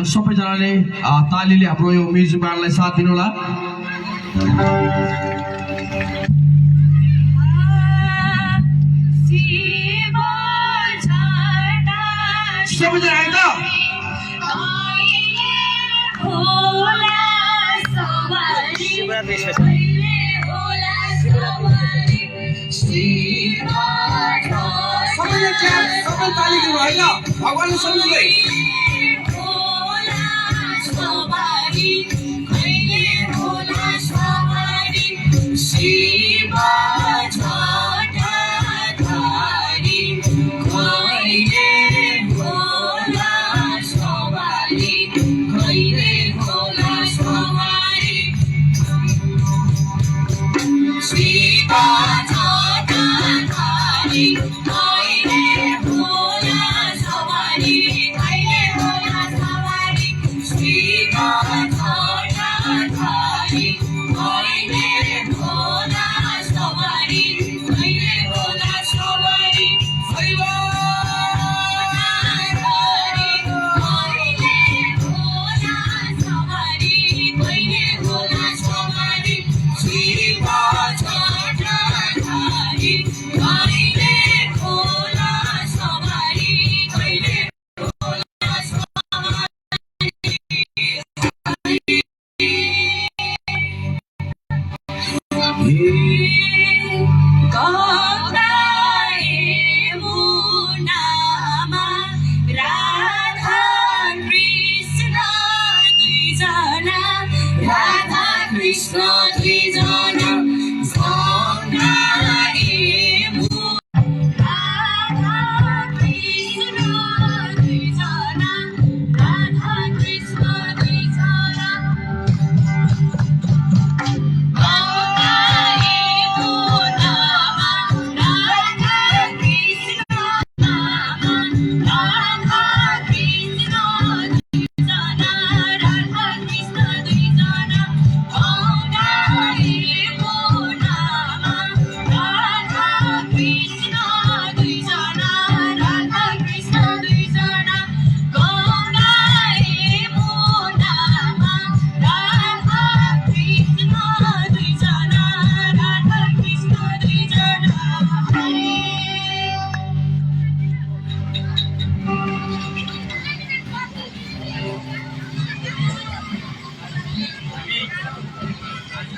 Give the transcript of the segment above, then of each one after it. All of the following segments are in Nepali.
सबैजनाले तालीले हाम्रो यो म्युजिक ब्यान्डलाई साथ दिनु होला। सबैजना आए त सबै ताली दिनु होइन भगवानले सम्झिँदै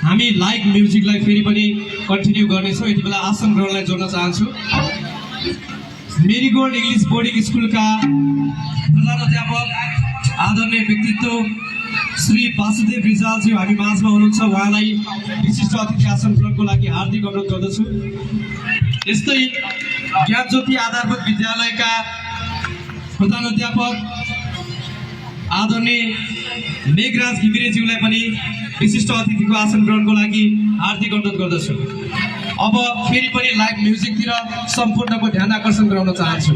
हामी लाइभ म्युजिकलाई फेरि पनि कन्टिन्यू गर्नेछौँ। यति बेला आसन ग्रहणलाई जोड्न चाहन्छु। मेरीगोल्ड इङ्ग्लिस बोर्डिङ स्कुलका प्रधानाध्यापक आदरणीय व्यक्तित्व श्री वासुदेव रिजालजी हामी माझमा हुनुहुन्छ। उहाँलाई विशिष्ट अतिथि आसन ग्रहणको लागि हार्दिक अनुरोध गर्दछु। यस्तै ज्ञान ज्योति आधारभूत विद्यालयका प्रधानाध्यापक आदरणीय मेघराज घिमिरेज्यूलाई पनि विशिष्ट अतिथिको आसन ग्रहणको लागि हार्दिक अनुरोध गर्दछु। अब फेरि पनि लाइभ म्युजिकतिर सम्पूर्णको ध्यान आकर्षण गराउन चाहन्छु।